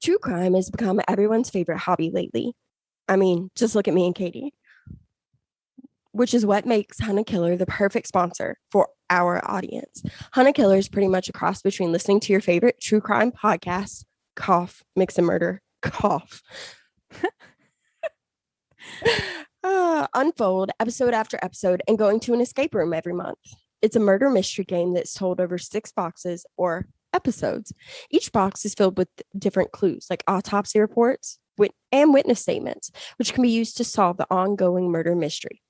True crime has become everyone's favorite hobby lately. I mean, just look at me and Katie, which is what makes Hunt a Killer the perfect sponsor for our audience. Hunt a Killer is pretty much a cross between listening to your favorite true crime podcast, cough, mix and murder, cough. Unfold episode after episode and going to an escape room every month. It's a murder mystery game that's told over 6 boxes or episodes. Each box is filled with different clues like autopsy reports and witness statements, which can be used to solve the ongoing murder mystery.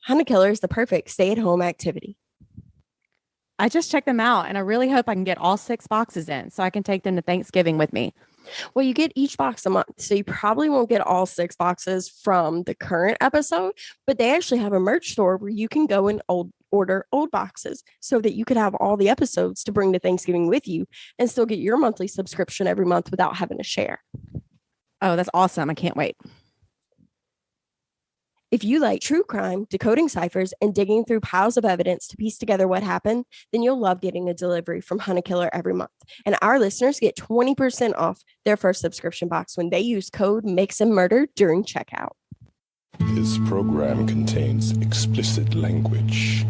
Hunt a Killer is the perfect stay-at-home activity. I just checked them out and I really hope I can get all 6 boxes in so I can take them to Thanksgiving with me. Well, you get each box a month, so you probably won't get all 6 boxes from the current episode, but they actually have a merch store where you can go and order old boxes so that you could have all the episodes to bring to Thanksgiving with you and still get your monthly subscription every month without having to share. Oh, that's awesome. I can't wait. If you like true crime, decoding ciphers, and digging through piles of evidence to piece together what happened, then you'll love getting a delivery from Hunt a Killer every month. And our listeners get 20% off their first subscription box when they use code MIXANDMURDER during checkout. This program contains explicit language.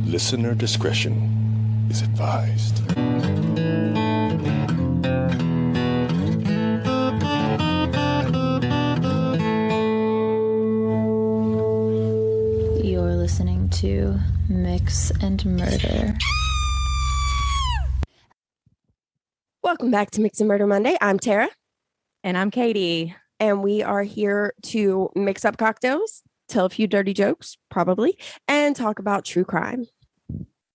Listener discretion is advised. You're listening to Mix and Murder. Welcome back to Mix and Murder Monday. I'm Tara. And I'm Katie. And we are here to mix up cocktails, tell a few dirty jokes, probably, and talk about true crime.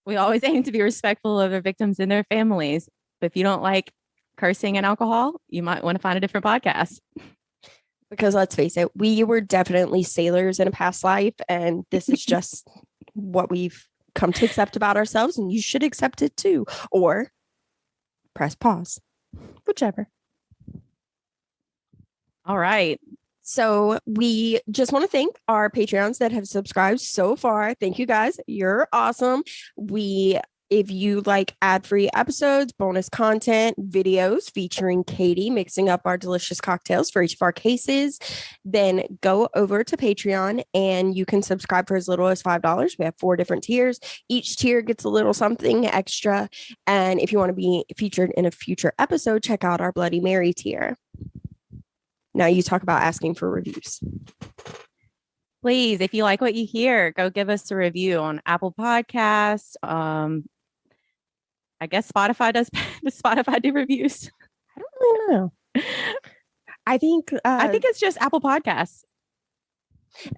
We always aim to be respectful of our victims and their families. But if you don't like cursing and alcohol, you might want to find a different podcast. Because let's face it, we were definitely sailors in a past life, and this is just what we've come to accept about ourselves, and you should accept it too. Or press pause, whichever. All right. So we just want to thank our Patreons that have subscribed so far. Thank you guys. You're awesome. If you like ad-free episodes, bonus content, videos featuring Katie mixing up our delicious cocktails for each of our cases, then go over to Patreon and you can subscribe for as little as $5. We have 4 different tiers. Each tier gets a little something extra. And if you want to be featured in a future episode, check out our Bloody Mary tier. Now you talk about asking for reviews. Please, if you like what you hear, go give us a review on Apple Podcasts. I guess Spotify does Spotify do reviews? I don't really know. I think it's just Apple Podcasts.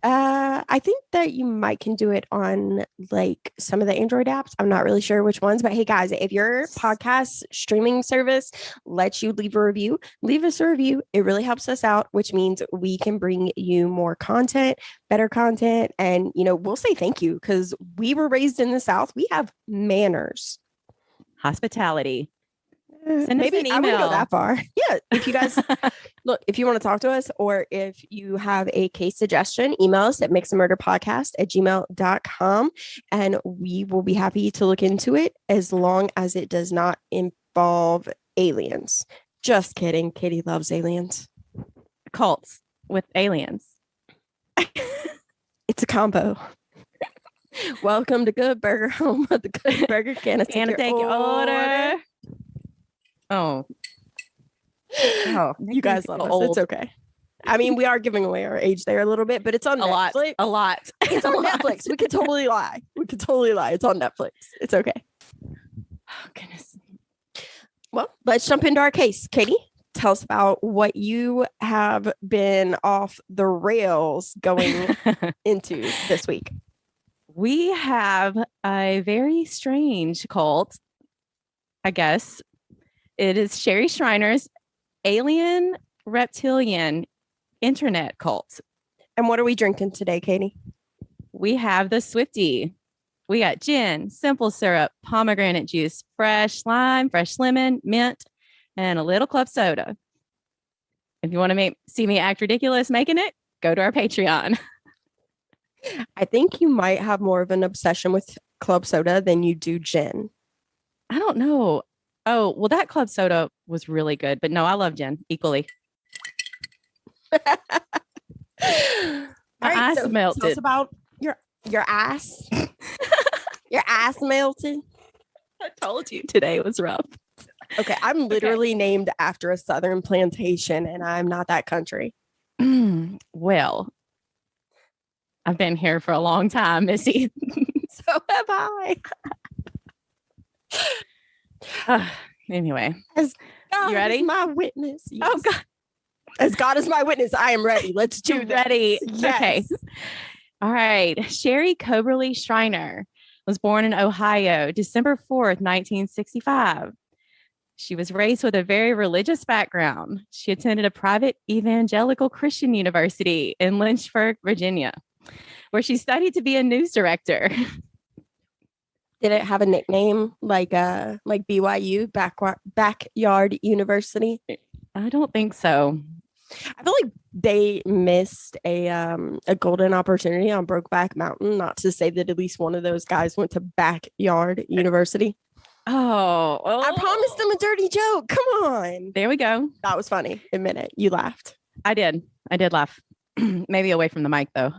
I think that you might can do it on like some of the Android apps. I'm not really sure which ones, but hey guys, if your podcast streaming service lets you leave a review, leave us a review. It really helps us out, which means we can bring you more content, better content. And, we'll say thank you because we were raised in the South. We have manners. Hospitality. Send Maybe us an email. I wouldn't go that far. Yeah. If you guys look, if you want to talk to us or if you have a case suggestion, email us at mixandmurderpodcast@gmail.com and we will be happy to look into it as long as it does not involve aliens. Just kidding. Katie loves aliens. Cults with aliens. It's a combo. Welcome to Good Burger, home of the Good Burger. Can I take your order? Oh, you guys love us. Old. It's okay. I mean, we are giving away our age there a little bit, but it's on Netflix. A lot. It's on Netflix. We could totally lie. It's on Netflix. It's okay. Oh, goodness. Well, let's jump into our case. Katie, tell us about what you have been off the rails going into this week. We have a very strange cult, I guess. It is Sherry Schreiner's alien reptilian internet cult. And what are we drinking today, Katie? We have the Swifty. We got gin, simple syrup, pomegranate juice, fresh lime, fresh lemon, mint, and a little club soda. If you want to see me act ridiculous making it, go to our Patreon. I think you might have more of an obsession with club soda than you do gin. I don't know. Oh, well, that club soda was really good. But no, I love gin equally. All right, ice so tell us melted. about your ass. Your ass melted. I told you today was rough. Okay, I'm literally named after a southern plantation, and I'm not that country. Well, I've been here for a long time, Missy. So have I. Anyway, As God you ready? is my witness. Yes. Oh God, As God is my witness, I am ready. Let's do you this. ready? Yes. Okay. All right. Sherry Coberly Schreiner was born in Ohio, December 4th, 1965. She was raised with a very religious background. She attended a private evangelical Christian university in Lynchburg, Virginia, where she studied to be a news director. Did it have a nickname like BYU, backyard university? I don't think so. I feel like they missed a golden opportunity on Brokeback Mountain. Not to say that at least one of those guys went to backyard university. Oh, I promised them a dirty joke. Come on. There we go. That was funny. Admit it. You laughed. I did laugh. Maybe away from the mic though.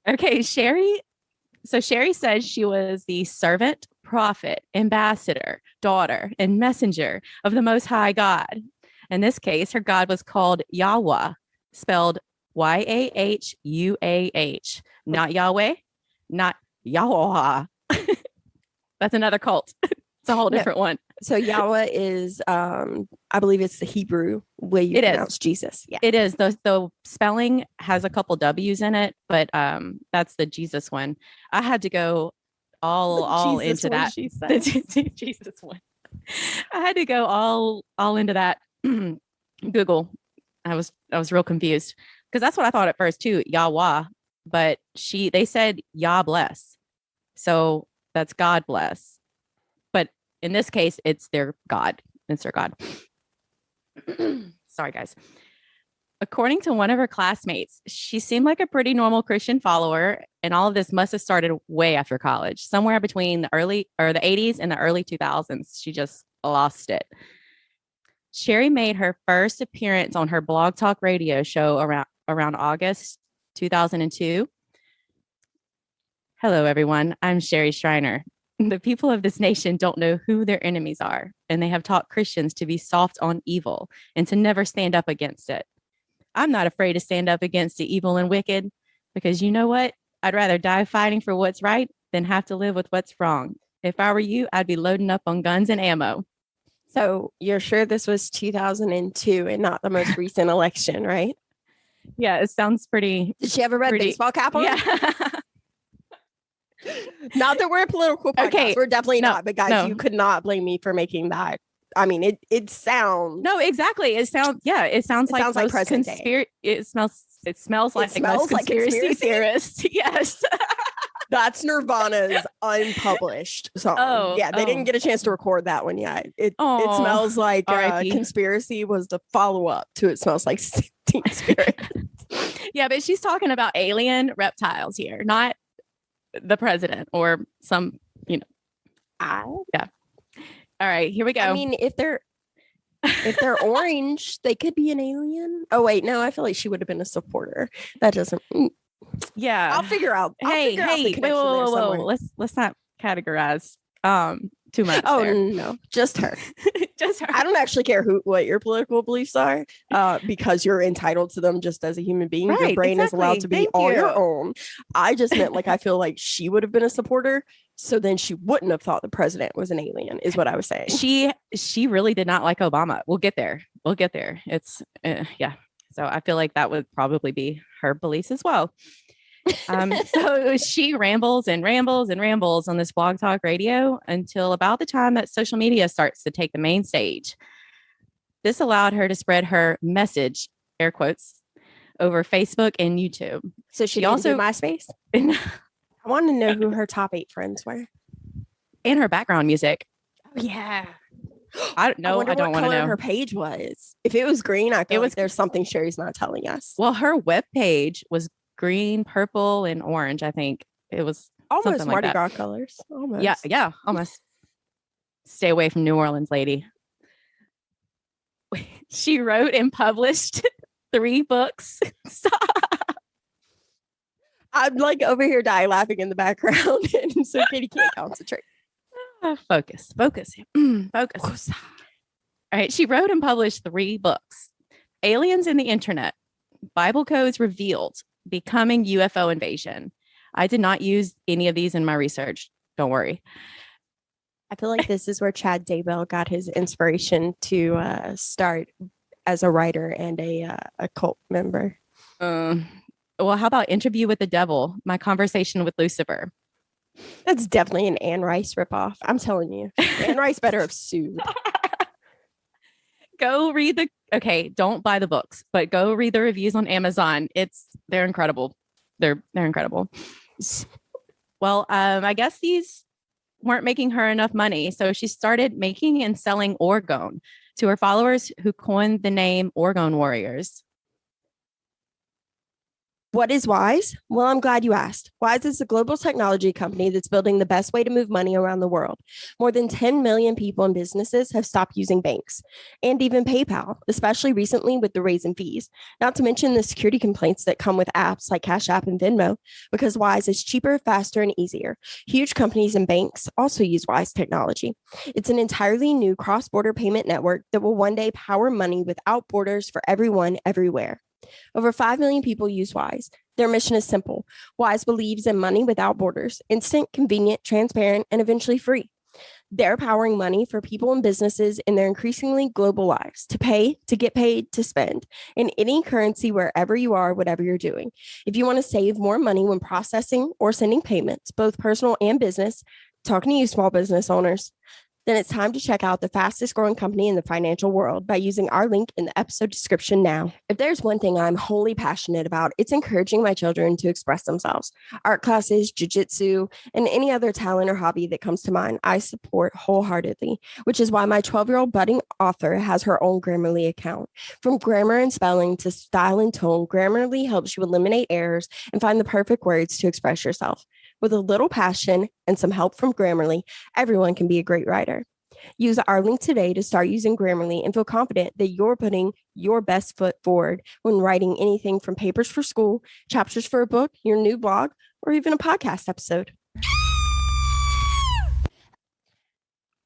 Okay, Sherry. So Sherry says she was the servant, prophet, ambassador, daughter, and messenger of the Most High God. In this case, her God was called Yahweh, spelled Yahweh, not Yahweh, not Yahweh. That's another cult. It's a whole different one. So Yahweh is, I believe it's the Hebrew way you pronounce Jesus. Yeah, it is. The spelling has a couple W's in it, but that's the Jesus one. I had to go all into that. The Jesus one. I had to go all into that. Google. I was real confused because that's what I thought at first too, Yahweh, but they said Yah bless, so that's God bless. But in this case, it's their God. It's their God. Sorry, guys. According to one of her classmates, she seemed like a pretty normal Christian follower, and all of this must have started way after college, somewhere between the 80s and the early 2000s. She just lost it. Sherry made her first appearance on her Blog Talk radio show around August 2002. Hello, everyone. I'm Sherry Schreiner. The people of this nation don't know who their enemies are, and they have taught Christians to be soft on evil and to never stand up against it. I'm not afraid to stand up against the evil and wicked because you know what? I'd rather die fighting for what's right than have to live with what's wrong. If I were you, I'd be loading up on guns and ammo. So you're sure this was 2002 and not the most recent election, right? Yeah, it sounds pretty. Did she have a red baseball cap on? Yeah. Not that we're a political podcast. Okay. We're definitely not. But guys, you could not blame me for making that. I mean, it sounds. No, exactly. It sounds like present day. It smells like conspiracy theorists. Yes. That's Nirvana's unpublished song. Oh, yeah, they didn't get a chance to record that one yet. It smells like Conspiracy was the follow-up to It Smells Like Teen Spirit. Yeah, but she's talking about alien reptiles here, not the president or some, Yeah. All right, here we go. I mean, if they're orange, they could be an alien. Oh wait, no, I feel like she would have been a supporter. That doesn't. Yeah, I'll figure out. Hey, whoa. Let's not categorize too much. Oh no, just her. Just her. I don't actually care what your political beliefs are, because you're entitled to them just as a human being. Right, your brain is allowed to be all your own. I just meant like I feel like she would have been a supporter, so then she wouldn't have thought the president was an alien. Is what I was saying. She really did not like Obama. We'll get there. It's yeah. So I feel like that would probably be her beliefs as well. So she rambles and rambles and rambles on this Blog Talk radio until about the time that social media starts to take the main stage. This allowed her to spread her message, air quotes, over Facebook and YouTube. So she also do MySpace. I want to know who her top 8 friends were. And her background music. Oh yeah. I don't know. I don't want to know. Her page was. If it was green, I feel like there's something Sherry's not telling us. Well, her web page was green, purple, and orange. I think it was Almost something like Mardi that. Gras colors. Almost. Yeah, almost. Stay away from New Orleans, lady. She wrote and published 3 books. I'm like over here dying laughing in the background, and so Katie can't concentrate. Focus. Focus. All right. She wrote and published 3 books: Aliens in the Internet, Bible Codes Revealed, Becoming UFO Invasion. I did not use any of these in my research. Don't worry. I feel like this is where Chad Daybell got his inspiration to start as a writer and a cult member. Well, how about Interview with the Devil, My Conversation with Lucifer? That's definitely an Anne Rice ripoff. I'm telling you. Anne Rice better have sued. Go read don't buy the books, but go read the reviews on Amazon. They're incredible. They're incredible. Well, I guess these weren't making her enough money, so she started making and selling orgone to her followers, who coined the name Orgone Warriors. What is Wise? Well, I'm glad you asked. Wise is a global technology company that's building the best way to move money around the world. More than 10 million people and businesses have stopped using banks and even PayPal, especially recently with the raise in fees. Not to mention the security complaints that come with apps like Cash App and Venmo, because Wise is cheaper, faster, and easier. Huge companies and banks also use Wise technology. It's an entirely new cross-border payment network that will one day power money without borders for everyone, everywhere. Over 5 million people use Wise. Their mission is simple. Wise believes in money without borders, instant, convenient, transparent, and eventually free. They're powering money for people and businesses in their increasingly global lives to pay, to get paid, to spend in any currency wherever you are, whatever you're doing. If you want to save more money when processing or sending payments, both personal and business, talking to you small business owners, then it's time to check out the fastest growing company in the financial world by using our link in the episode description now. If there's one thing I'm wholly passionate about, it's encouraging my children to express themselves. Art classes, jujitsu, and any other talent or hobby that comes to mind, I support wholeheartedly, which is why my 12-year-old budding author has her own Grammarly account. From grammar and spelling to style and tone, Grammarly helps you eliminate errors and find the perfect words to express yourself. With a little passion and some help from Grammarly, everyone can be a great writer. Use our link today to start using Grammarly and feel confident that you're putting your best foot forward when writing anything from papers for school, chapters for a book, your new blog, or even a podcast episode.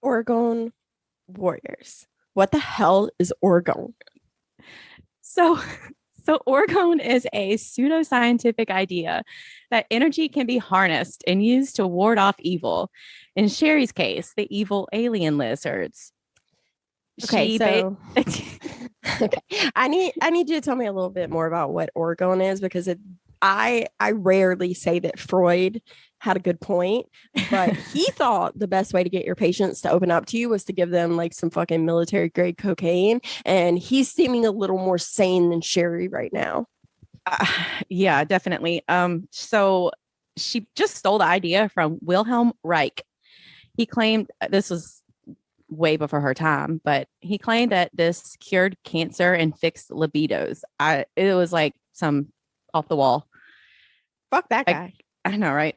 Orgone Warriors. What the hell is orgone? So orgone is a pseudoscientific idea that energy can be harnessed and used to ward off evil. In Sherry's case, the evil alien lizards. Okay, okay. I need you to tell me a little bit more about what orgone is, because I rarely say that Freud had a good point, but he thought the best way to get your patients to open up to you was to give them like some fucking military grade cocaine, and he's seeming a little more sane than Sherry right now. Yeah, definitely. So she just stole the idea from Wilhelm Reich. He claimed, this was way before her time, but he claimed that this cured cancer and fixed libidos. It was like some off the wall. Fuck that guy. I know, right?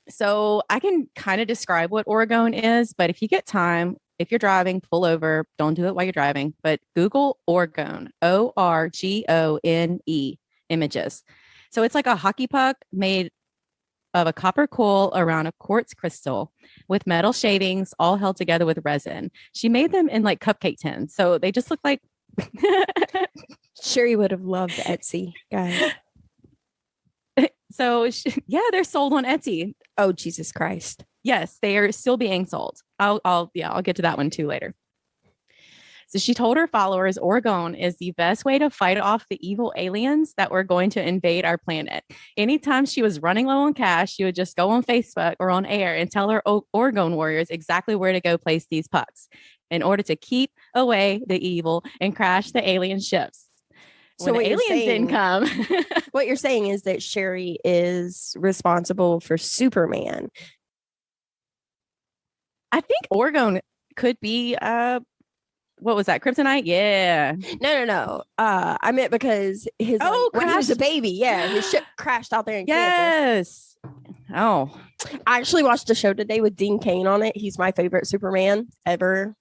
So I can kind of describe what orgone is, but if you get time, if you're driving, pull over. Don't do it while you're driving, but Google orgone, ORGONE images. So it's like a hockey puck made of a copper coil around a quartz crystal with metal shavings all held together with resin. She made them in like cupcake tins. So they just look like Sherry would have loved Etsy, guys. So they're sold on Etsy. Oh, Jesus Christ. Yes, they are still being sold. I'll get to that one too later. So she told her followers orgone is the best way to fight off the evil aliens that were going to invade our planet. Anytime she was running low on cash, she would just go on Facebook or on air and tell her orgone warriors exactly where to go place these pucks in order to keep away the evil and crash the alien ships. So when the aliens didn't come. What you're saying is that Sherry is responsible for Superman. I think orgone could be what was that? Kryptonite? Yeah. No. I meant because his when he was a baby, his ship crashed out there in Kansas. Yes. Oh, I actually watched a show today with Dean Cain on it. He's my favorite Superman ever.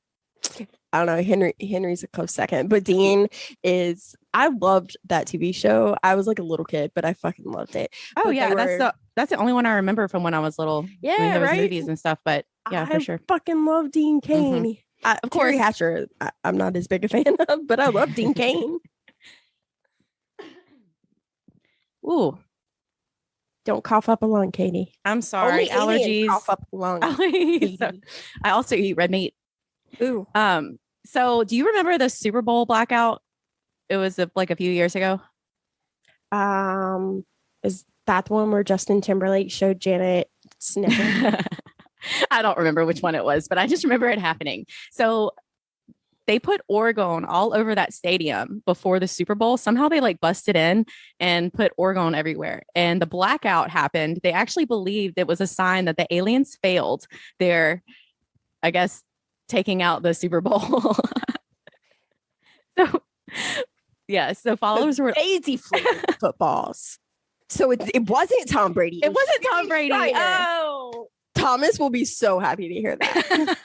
I don't know. Henry's a close second, but Dean is. I loved that TV show. I was like a little kid, but I fucking loved it. oh But yeah, they were, that's the only one I remember from when I was little. yeah, doing those right. movies and stuff. But yeah, I for sure. fucking love Dean Cain. Of Terry course. Hatcher, I'm not as big a fan of, but I love Dean Cain. Ooh, Don't cough up a lung, Katie. I'm sorry. Only aliens Allergies. cough up a lung. Allergies. So, I also eat red meat. Ooh. So do you remember the Super Bowl blackout? It was like a few years ago. Is that the one where Justin Timberlake showed Janet sniffing? I don't remember which one it was, but I just remember it happening. So they put Oregon all over that stadium before the Super Bowl. Somehow they like busted in and put Oregon everywhere. And the blackout happened. They actually believed it was a sign that the aliens failed their, I guess, taking out the Super Bowl. So yeah, so followers were Daisy flavored footballs. So it wasn't Tom Brady. it wasn't Tom Brady. Steiner. Oh, Thomas will be so happy to hear that.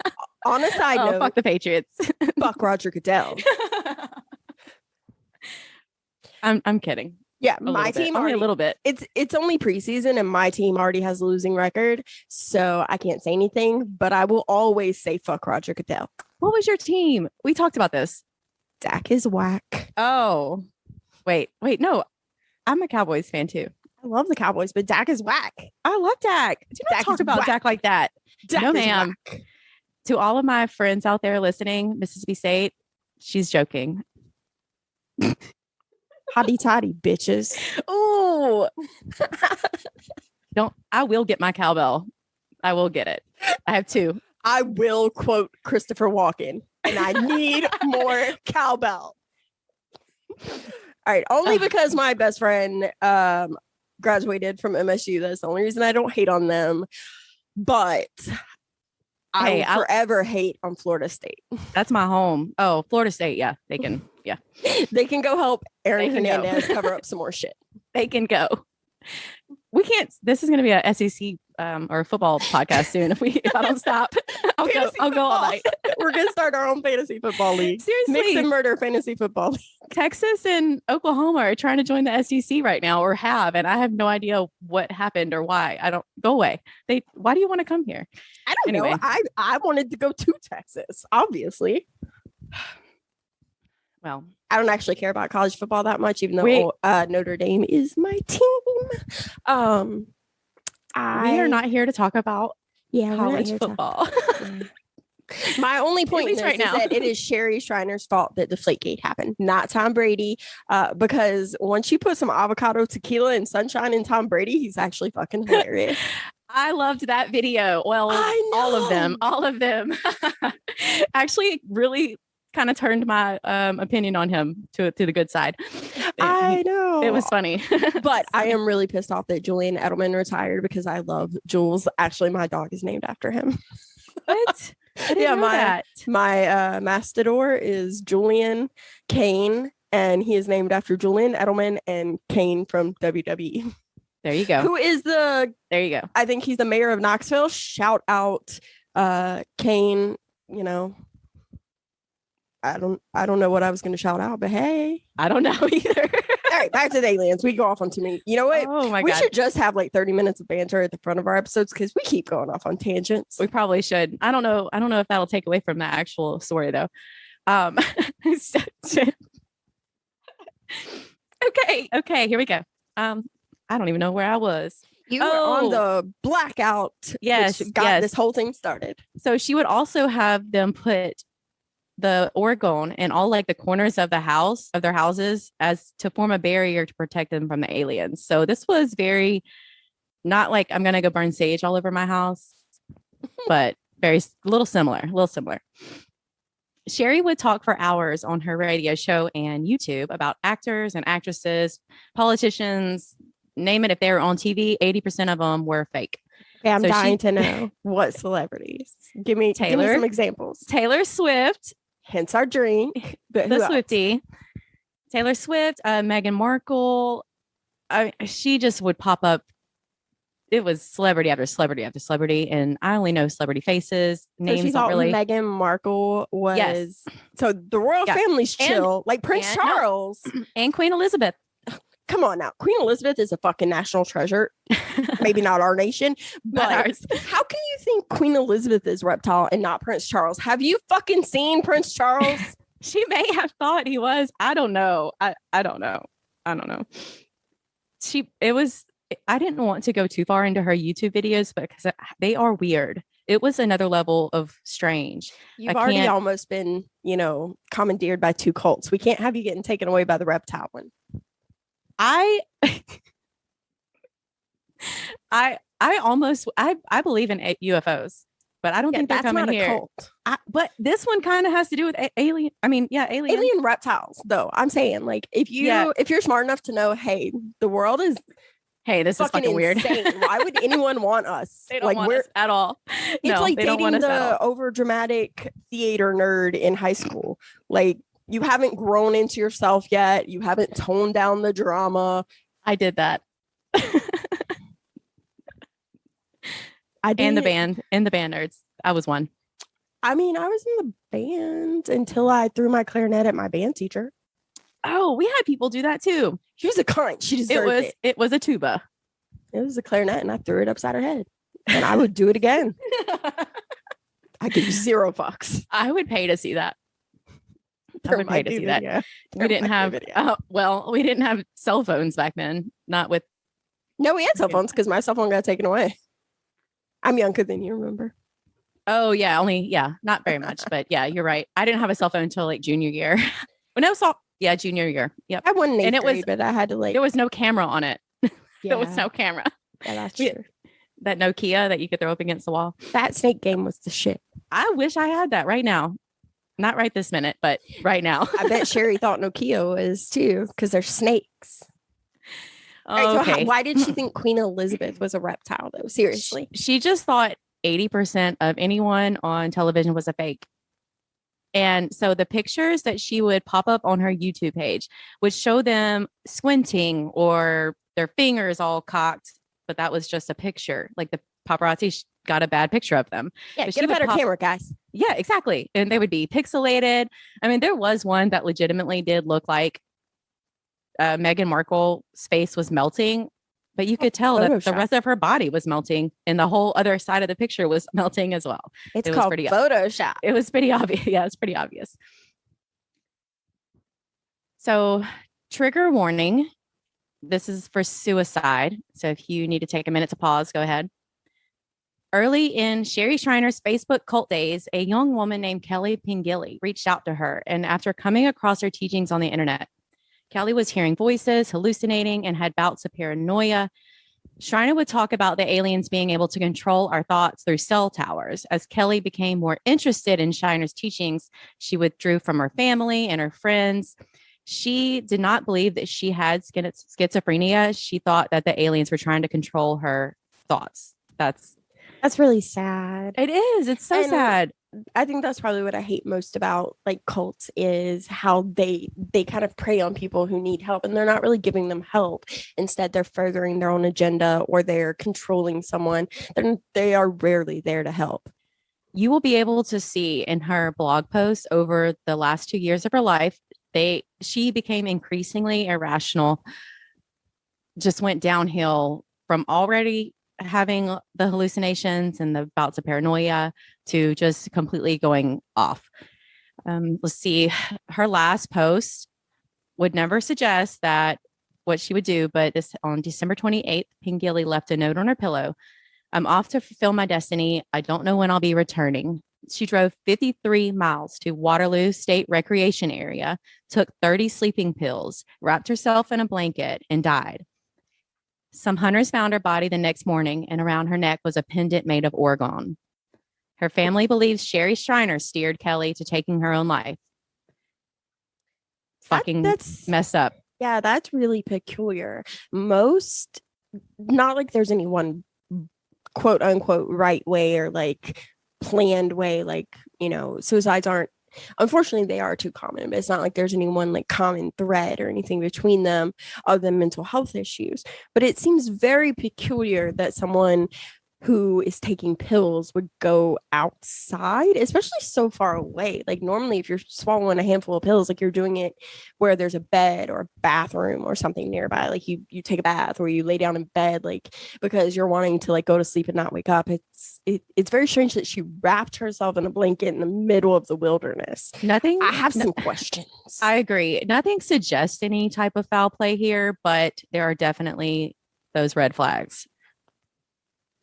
On a side oh, note, fuck the Patriots. fuck Roger Goodell. I'm kidding. Yeah, A my little bit. team Only already, a little bit. it's only preseason and my team already has a losing record, so I can't say anything, but I will always say fuck Roger Goodell. What was your team? We talked about this. Dak is whack. Oh, wait, no. I'm a Cowboys fan too. I love the Cowboys, but Dak is whack. I love Dak. Do not Dak talk is about whack. Dak like that. Dak No, is ma'am. whack. To all of my friends out there listening, Mississippi State, she's joking. Hotty toddy, bitches. Ooh. I will get my cowbell. I will get it. I have two. I will quote Christopher Walken, and I need more cowbell. All right, only because my best friend graduated from MSU. That's the only reason I don't hate on them. But I will forever hate on Florida State. That's my home. Oh, Florida State. Yeah, they can. Yeah, They can go help Aaron They can go. Hernandez cover up some more shit. they can go. We can't. This is going to be a SEC or a football podcast soon. If I don't stop, I'll go all night. We're gonna start our own fantasy football league. Seriously, Mix and Murder fantasy football league. Texas and Oklahoma are trying to join the SEC right now, or have, and I have no idea what happened or why. I don't go away. Why do you want to come here? I don't know. I wanted to go to Texas, obviously. Well, I don't actually care about college football that much, even though Notre Dame is my team. we are not here to talk about we're not college here to- football. My only point in least this right is now. that it is Sherry Schreiner's fault that Deflategate happened, not Tom Brady. Because once you put some avocado tequila and sunshine in Tom Brady, he's actually fucking hilarious. I loved that video. Well, I all of them, know. all of them. Actually, really kind of turned my opinion on him to the good side. I know. It was funny. But I am really pissed off that Julian Edelman retired because I love Jules. Actually, my dog is named after him. What? I didn't know that. My Mastador is Julian Kane, and he is named after Julian Edelman and Kane from WWE. There you go. Who is There you go. I think he's the mayor of Knoxville. Shout out Kane, you know. I don't know what I was going to shout out, but hey. I don't know either. All right, back to the aliens. We go off on too many. You know what? Oh my We God. should just have like 30 minutes of banter at the front of our episodes because we keep going off on tangents. We probably should. I don't know if that'll take away from the actual story though. Okay, here we go. I don't even know where I was. You were on the blackout. Yes, which got yes. this whole thing started. So she would also have them put the Oregon in all like the corners of their houses as to form a barrier to protect them from the aliens. So this was very not like I'm gonna go burn sage all over my house, but very little similar. Sherry would talk for hours on her radio show and YouTube about actors and actresses, politicians, name it. If they were on TV, 80% of them were fake. Okay, I'm So dying to know what celebrities. Give me some examples. Taylor Swift, Hence our dream. But the who else? Swifty, Taylor Swift, Meghan Markle. She just would pop up. it was celebrity after celebrity after celebrity, and I only know celebrity faces. So Names she don't thought really. Meghan Markle was Yes. so the royal Yeah. family's chill, like Prince and- no. Charles. And Queen Elizabeth. Come on now, Queen Elizabeth is a fucking national treasure. Maybe not our nation, Not but ours. how can you think Queen Elizabeth is Reptile and not Prince Charles? Have you fucking seen Prince Charles? She may have thought he was. I don't know. I don't know. I don't know. I didn't want to go too far into her YouTube videos because they are weird. It was another level of strange. You've already almost been, commandeered by two cults. We can't have you getting taken away by the reptile one. I believe in UFOs, but I don't think they're that's coming not here. a cult. But this one kind of has to do with alien. I mean, yeah, Alien reptiles, though. I'm saying, like, if you're smart enough to know, hey, the world is this is fucking weird. Why would anyone want us? They don't want us at all. It's like dating the over dramatic theater nerd in high school. Like, you haven't grown into yourself yet. You haven't toned down the drama. I did that. I did. And the band nerds. I was one. I mean, I was in the band until I threw my clarinet at my band teacher. Oh, we had people do that too. She was a cunt. She deserved it. It was a tuba. It was a clarinet, and I threw it upside her head. And I would do it again. I give you 0 fucks. I would pay to see that. I would pay to see that. We didn't have we didn't have cell phones back then. Not with. No, we had cell phones because my cell phone got taken away. I'm younger than you, remember? Oh yeah, not very much, but yeah, you're right. I didn't have a cell phone until like junior year. Junior year. Yep. I won in 8th grade, but I had to there was no camera on it. There was no camera. Yeah, that's true. That Nokia that you could throw up against the wall. That snake game was the shit. I wish I had that right now. Not right this minute, but right now. I bet Sherry thought Nokia was too, because they're snakes. Oh, right, so why did she think Queen Elizabeth was a reptile, though? Seriously. She just thought 80% of anyone on television was a fake. And so the pictures that she would pop up on her YouTube page would show them squinting or their fingers all cocked, but that was just a picture. Like the paparazzi got a bad picture of them. Yeah, get a better camera, guys. Yeah, exactly. And they would be pixelated. I mean, there was one that legitimately did look like Meghan Markle's face was melting, but you could tell that the rest of her body was melting and the whole other side of the picture was melting as well. It was called Photoshop. It was pretty obvious. Yeah, it's pretty obvious. So, trigger warning. This is for suicide. So if you need to take a minute to pause, go ahead. Early in Sherry Schreiner's Facebook cult days, a young woman named Kelly Pingilly reached out to her. And after coming across her teachings on the internet, Kelly was hearing voices, hallucinating, and had bouts of paranoia. Schreiner would talk about the aliens being able to control our thoughts through cell towers. As Kelly became more interested in Schreiner's teachings, she withdrew from her family and her friends. She did not believe that she had schizophrenia. She thought that the aliens were trying to control her thoughts. That's really sad. It is. It's so sad. I think that's probably what I hate most about like cults is how they kind of prey on people who need help and they're not really giving them help. Instead, they're furthering their own agenda or they're controlling someone. They are rarely there to help. You will be able to see in her blog posts over the last 2 years of her life, she became increasingly irrational, just went downhill from already having the hallucinations and the bouts of paranoia to just completely going off. Let's see. Her last post would never suggest that what she would do, but on December 28th, Pingilly left a note on her pillow. I'm off to fulfill my destiny. I don't know when I'll be returning. She drove 53 miles to Waterloo State Recreation Area, took 30 sleeping pills, wrapped herself in a blanket, and died. Some hunters found her body the next morning, and around her neck was a pendant made of orgone. Her family believes Sherry Schreiner steered Kelly to taking her own life. That's messed up. Yeah, that's really peculiar. Not like there's any one quote unquote right way or like planned way, like, suicides aren't Unfortunately, they are too common, but it's not like there's any one like common thread or anything between them other than mental health issues. But it seems very peculiar that someone who is taking pills would go outside, especially so far away. Like normally, if you're swallowing a handful of pills, like you're doing it where there's a bed or a bathroom or something nearby. Like you take a bath or you lay down in bed, like because you're wanting to like go to sleep and not wake up. It's very strange that she wrapped herself in a blanket in the middle of the wilderness. Nothing. I have some questions. I agree. Nothing suggests any type of foul play here, but there are definitely those red flags.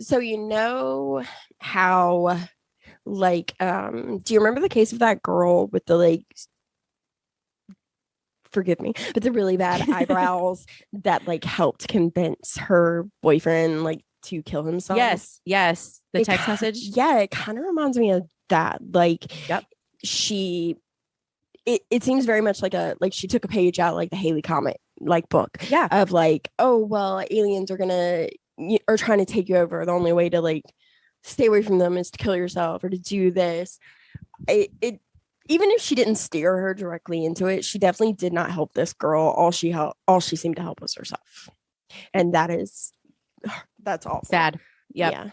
So you know how like do you remember the case of that girl with the like forgive me, but the really bad eyebrows that like helped convince her boyfriend like to kill himself? Yes. The text message. Yeah, it kind of reminds me of that. Like Yep. It seems very much like she took a page out like the Haley Comet like book. Yeah. Of like, oh well, aliens are trying to take you over. The only way to like stay away from them is to kill yourself or to do this. It even if she didn't steer her directly into it, she definitely did not help this girl. All she seemed to help was herself, and that's awful. Sad. Yep. Yeah,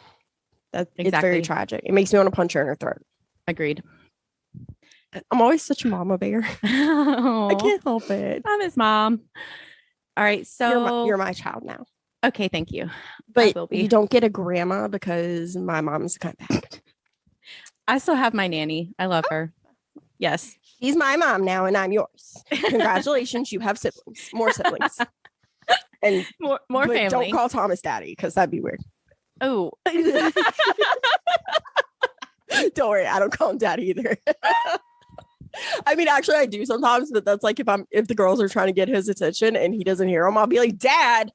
it's Exactly. very tragic. It makes me want to punch her in her throat. Agreed. I'm always such a mama bear. I can't help it. I'm his mom. All right, so You're my child now. okay. Thank you. But will be. you don't get a grandma because my mom's kind of bad. I still have my nanny. I love her. Yes. She's my mom now, and I'm yours. Congratulations, you have siblings, more siblings, and More but family. Don't call Thomas daddy because that'd be weird. Oh. Don't worry, I don't call him daddy either. I mean, actually, I do sometimes, but that's like if the girls are trying to get his attention and he doesn't hear them, I'll be like, Dad.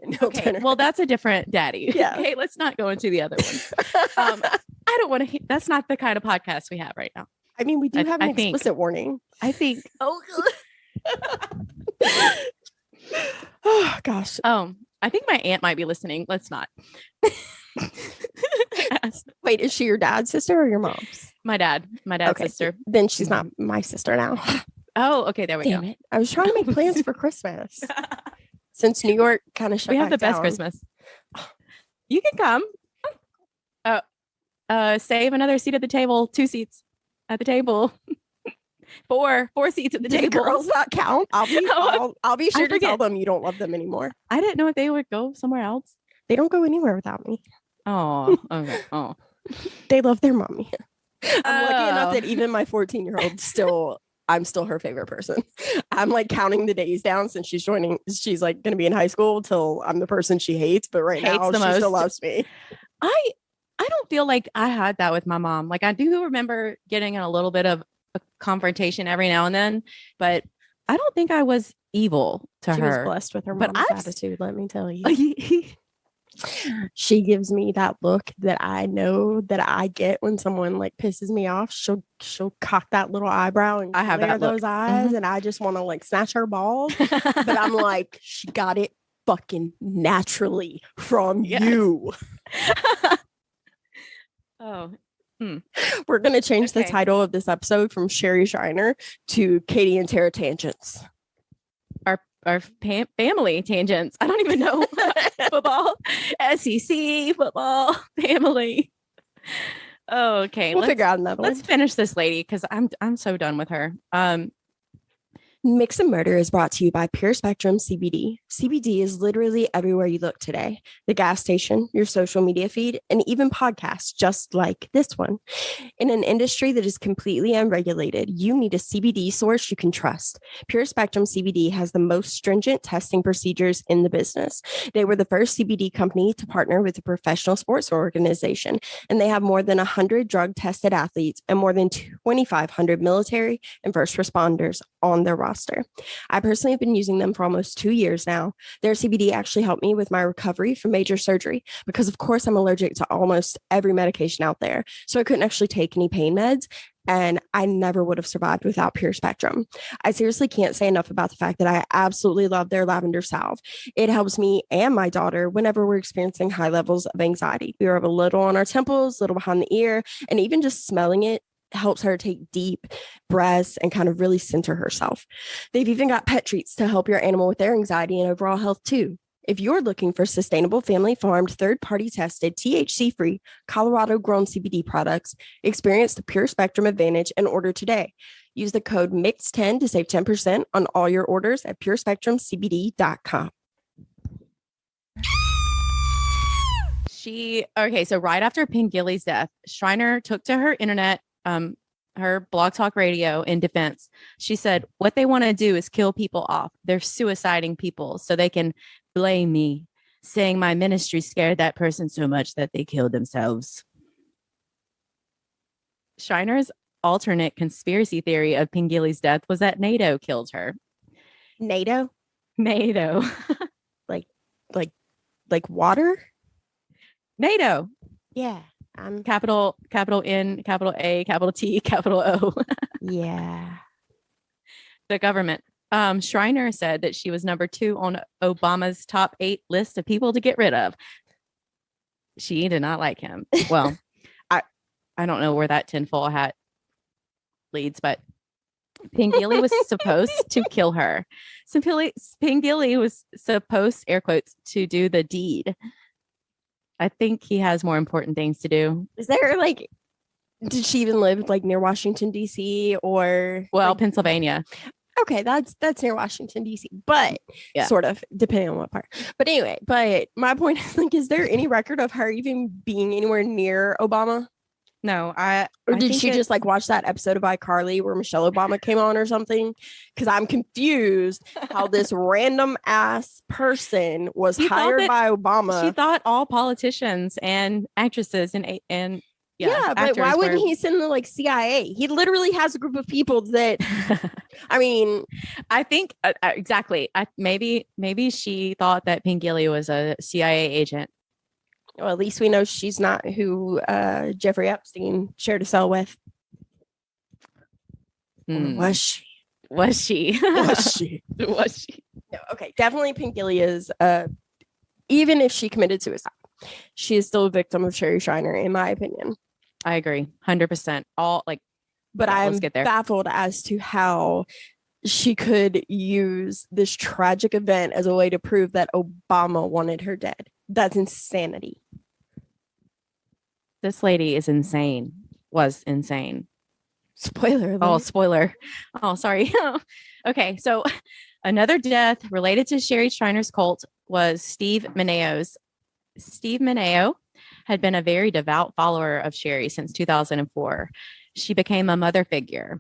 And he'll Okay. turn around. Well, that's a different daddy. Yeah. Okay. Let's not go into the other one. I don't want to. That's not the kind of podcast we have right now. I mean, we do have an I think- explicit warning. I think. Oh gosh. I think my aunt might be listening. Let's not. Wait, is she your dad's sister or your mom's? My dad's Okay. sister. Then she's not my sister now. Oh, okay. There we Damn go. it. I was trying to make plans for Christmas. Since New York kind of shut We have back the best down. Christmas. You can come. Save another seat at the table. 2 seats at the table. Four seats at the Do the table. girls not count? I'll be sure to tell forget. them you don't love them anymore. I didn't know if they would go somewhere else. They don't go anywhere without me. Oh, okay. Oh, They love their mommy. I'm lucky enough Oh. that even my 14-year-old I'm still her favorite person. I'm like counting the days down since she's like going to be in high school till I'm the person she hates. But right Hates now the she still most. loves me. I don't feel like I had that with my mom. Like I do remember getting in a little bit of a confrontation every now and then, but I don't think I was evil to She her. was blessed with her But mom's I've- attitude, let me tell you. She gives me that look that I know that I get when someone like pisses me off. She'll cock that little eyebrow and I have glare that look. those eyes, and I just want to like snatch her balls. But I'm like, she got it fucking naturally from Yes. you. Oh, We're gonna change the Okay. title of this episode from Sherry Shiner to Katie and Tara Tangents. our family tangents. I don't even know football, SEC football family. Oh, okay. We'll figure out another one. Let's finish this lady because I'm so done with her. Mix and Murder is brought to you by Pure Spectrum CBD. CBD is literally everywhere you look today. The gas station, your social media feed, and even podcasts just like this one. In an industry that is completely unregulated, you need a CBD source you can trust. Pure Spectrum CBD has the most stringent testing procedures in the business. They were the first CBD company to partner with a professional sports organization, and they have more than 100 drug-tested athletes and more than 2,500 military and first responders on their roster. I personally have been using them for almost 2 years now. Their CBD actually helped me with my recovery from major surgery because, of course, I'm allergic to almost every medication out there. So I couldn't actually take any pain meds, and I never would have survived without Pure Spectrum. I seriously can't say enough about the fact that I absolutely love their lavender salve. It helps me and my daughter whenever we're experiencing high levels of anxiety. We rub a little on our temples, a little behind the ear, and even just smelling it helps her take deep breaths and kind of really center herself. They've even got pet treats to help your animal with their anxiety and overall health too. If you're looking for sustainable, family farmed, third party tested, THC free, Colorado grown CBD products, experience the pure spectrum advantage and order today. Use the code MIX10 to save 10% on all your orders at purespectrumcbd.com. So right after Pingilly's death, Schreiner took to her internet, her Blog Talk Radio in defense. She said, what they want to do is kill people off. They're suiciding people so they can blame me, saying my ministry scared that person so much that they killed themselves. Schreiner's alternate conspiracy theory of Pingilly's death was that NATO killed her. NATO? Like water? NATO. Yeah. Capital N, capital A, capital T, capital O. Yeah. The government. Schreiner said that she was number 2 on Obama's top 8 list of people to get rid of. She did not like him. Well, I don't know where that tinfoil hat leads, but Pingilly was supposed to kill her. So Pingilly was supposed, air quotes, to do the deed. I think he has more important things to do. Is there did she even live near Washington, D.C. or Pennsylvania? Okay, that's near Washington, D.C., but sort of depending on what part. But anyway, my point is is there any record of her even being anywhere near Obama? No, or did she just watch that episode of iCarly where Michelle Obama came on or something? Because I'm confused how this random ass person was hired by Obama. She thought all politicians and actresses and but why wouldn't he send the CIA? He literally has a group of people that I mean, I think exactly. Maybe she thought that Pingilly was a CIA agent. Well, at least we know she's not who Jeffrey Epstein shared a cell with. Or was she? Was she? Was she? Was she? No, okay. Definitely Pingilly is, even if she committed suicide, she is still a victim of Sherry Schreiner, in my opinion. I agree. 100%. But I'm baffled as to how she could use this tragic event as a way to prove that Obama wanted her dead. That's insanity. This lady is insane. Was insane. Spoiler alert. Oh, spoiler. Oh, sorry. Okay, so another death related to Sherry Schreiner's cult was Steve Meneo's. Steve Meneo had been a very devout follower of Sherry since 2004. She became a mother figure.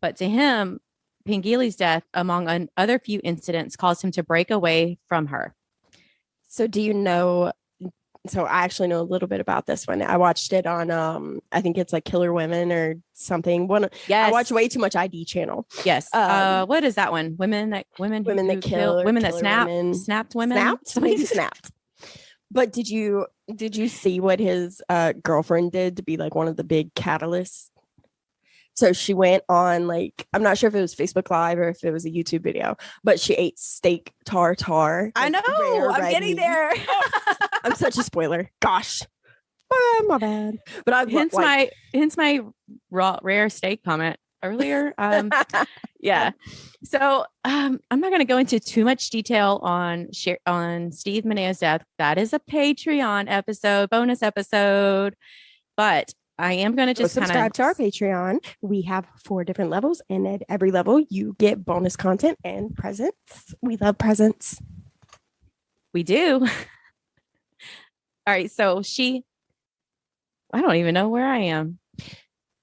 But to him, Pingilly's death, among other few incidents, caused him to break away from her. So do you know? So I actually know a little bit about this one. I watched it on, I think it's Killer Women or something. Yes. I watch way too much ID channel. Yes. What is that one? Women that kill women that snapped women. Somebody snapped. But did you see what his girlfriend did to be one of the big catalysts? So she went on I'm not sure if it was Facebook Live or if it was a YouTube video, but she ate steak tartare. I know. I'm getting there. I'm such a spoiler. Gosh. My bad. But hence my rare steak comment earlier. Yeah. So I'm not going to go into too much detail on Steve Meneo's death. That is a Patreon episode, bonus episode. But I am going to just subscribe to our Patreon. We have 4 different levels, and at every level you get bonus content and presents. We love presents. We do. All right. So I don't even know where I am.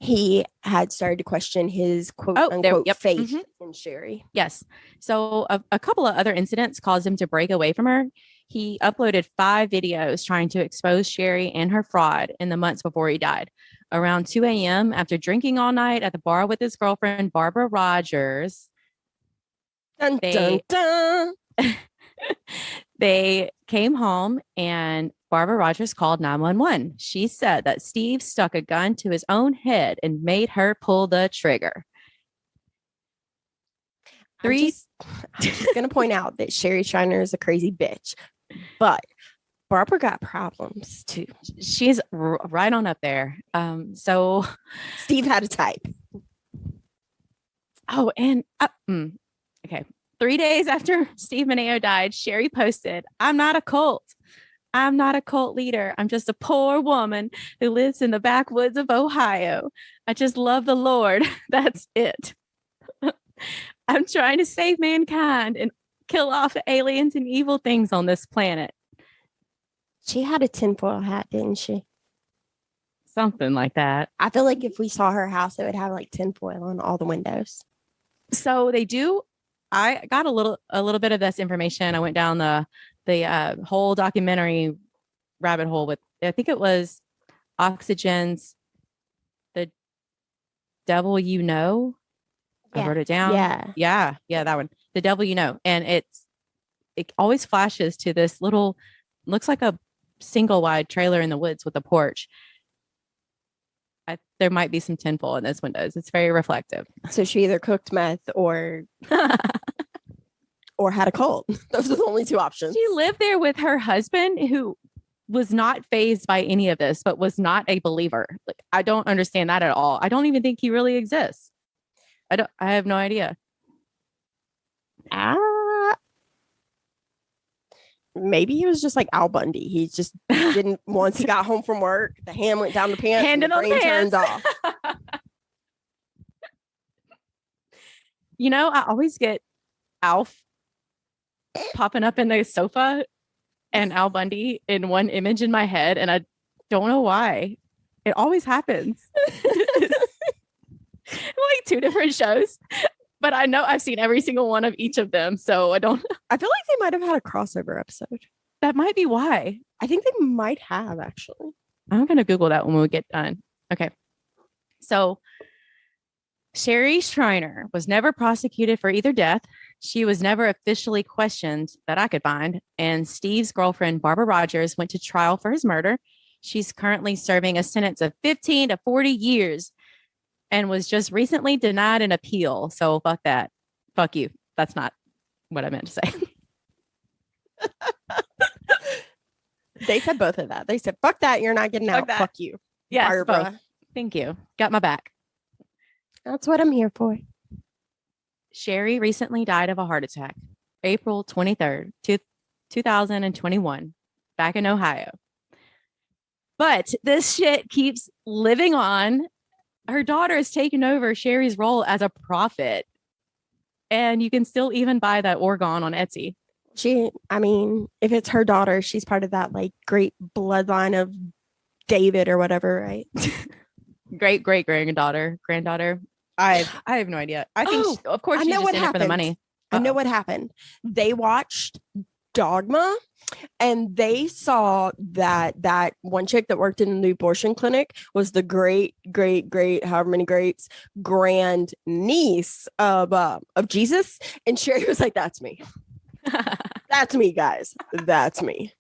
He had started to question his quote unquote faith in Sherry. Yes. So a couple of other incidents caused him to break away from her. He uploaded 5 videos trying to expose Sherry and her fraud in the months before he died. Around 2 a.m., after drinking all night at the bar with his girlfriend, Barbara Rogers, they came home and Barbara Rogers called 911. She said that Steve stuck a gun to his own head and made her pull the trigger. I'm just going to point out that Sherry Schreiner is a crazy bitch, but Barbara got problems too. She's right on up there. So Steve had a type. Oh, and okay. 3 days after Steve Mineo died, Sherry posted, "I'm not a cult. I'm not a cult leader. I'm just a poor woman who lives in the backwoods of Ohio. I just love the Lord. That's it. I'm trying to save mankind and kill off aliens and evil things on this planet." She had a tinfoil hat, didn't she? Something like that. I feel like if we saw her house, it would have like tinfoil on all the windows. So they do. I got a little bit of this information. I went down the whole documentary rabbit hole with, I think it was Oxygen's The Devil You Know. Yeah. I wrote it down. Yeah, that one. The Devil You Know. And it always flashes to this little, looks like a single wide trailer in the woods with a porch. There might be some tinfoil in those windows. It's very reflective. So she either cooked meth or had a cult. Those are the only two options. She lived there with her husband, who was not fazed by any of this, but was not a believer. Like, I don't understand that at all. I don't even think he really exists. I have no idea. Maybe he was just like Al Bundy. He just didn't, once he got home from work, the ham went down the pants Hand and the brain turned off. You know, I always get Alf popping up in the sofa and Al Bundy in one image in my head, and I don't know why. It always happens. Like 2 different shows. But I know I've seen every single one of each of them. So I feel like they might have had a crossover episode. That might be why. I think they might have, actually. I'm going to Google that when we get done. Okay. So Sherry Shriner was never prosecuted for either death. She was never officially questioned that I could find. And Steve's girlfriend, Barbara Rogers, went to trial for his murder. She's currently serving a sentence of 15 to 40 years. And was just recently denied an appeal. So fuck that. Fuck you. That's not what I meant to say. They said both of that. They said, fuck that. You're not getting out. That. Fuck you. Yes, both. Thank you. Got my back. That's what I'm here for. Sherry recently died of a heart attack, April 23rd, 2021, back in Ohio. But this shit keeps living on. Her daughter has taken over Sherry's role as a prophet. And you can still even buy that organ on Etsy. If it's her daughter, she's part of that like great bloodline of David or whatever, right? Great granddaughter. I have no idea. I think, of course, she's just in it for the money. I know what happened. They watched Dogma, and they saw that one chick that worked in the abortion clinic was the great however many greats grand niece of Jesus, and Sherry was like, that's me. That's me, guys. That's me.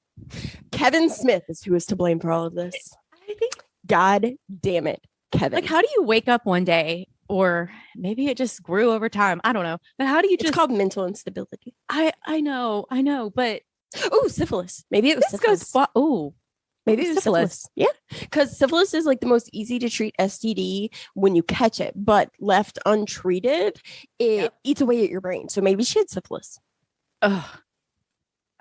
Kevin Smith is who is to blame for all of this. I think, God damn it, Kevin. Like, how do you wake up one day, or maybe it just grew over time? I don't know. But how do you It's called mental instability. I know, but syphilis. Maybe it was syphilis. Maybe it was syphilis. Yeah, because syphilis is like the most easy to treat STD when you catch it, but left untreated, it eats away at your brain. So maybe she had syphilis. I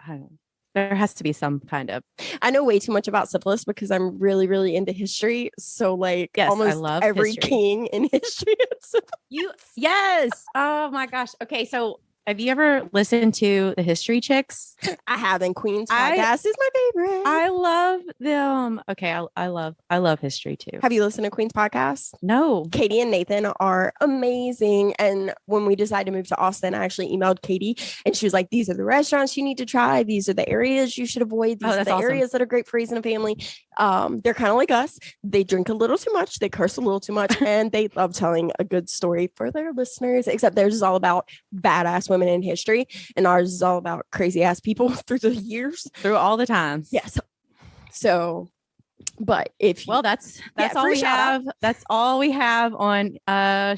don't know. There has to be some kind of. I know way too much about syphilis because I'm really, really into history. So, like, yes, almost I love every history. king in history. Yes. Oh my gosh. Okay, so have you ever listened to the History Chicks? I haven't. Queen's podcast is my favorite. I love them. Okay, I love history too. Have you listened to Queen's podcast? No. Katie and Nathan are amazing. And when we decided to move to Austin, I actually emailed Katie and she was like, these are the restaurants you need to try. These are the areas you should avoid. These are the areas that are great for raising a family. They're kind of like us. They drink a little too much. They curse a little too much. And they love telling a good story for their listeners, except theirs is all about badass women in history. And ours is all about crazy ass people through the years. Through all the times. Yes. So, but if you, that's all we have. That's all we have on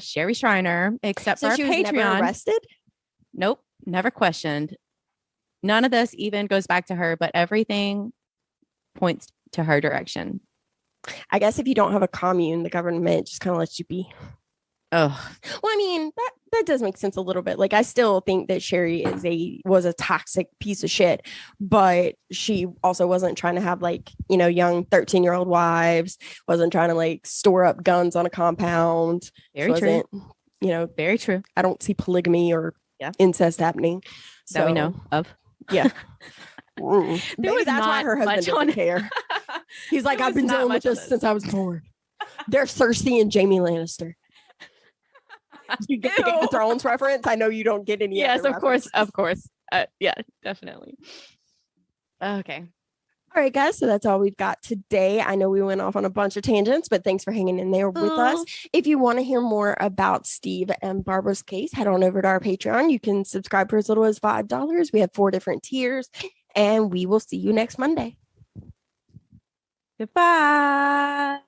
Sherry Shriner, except for our she was Patreon. Never arrested? Nope, never questioned. None of this even goes back to her, but everything points to her direction. I guess if you don't have a commune, the government just kind of lets you be. Oh, Well, I mean, that does make sense a little bit. Like, I still think that Sherry was a toxic piece of shit, but she also wasn't trying to have like, young 13-year-old wives, wasn't trying to like store up guns on a compound. very true. Very true. I don't see polygamy or incest happening. That we know of. Yeah. There was that's why her husband doesn't care. He's like, I've been dealing with this since I was born. They're Cersei and Jamie Lannister. You get the Game of Thrones reference? I know you don't get any. Yes, of course. Yeah, definitely. Okay. All right, guys. So that's all we've got today. I know we went off on a bunch of tangents, but thanks for hanging in there with us. If you want to hear more about Steve and Barbara's case, head on over to our Patreon. You can subscribe for as little as $5. We have 4 different tiers, and we will see you next Monday. Goodbye.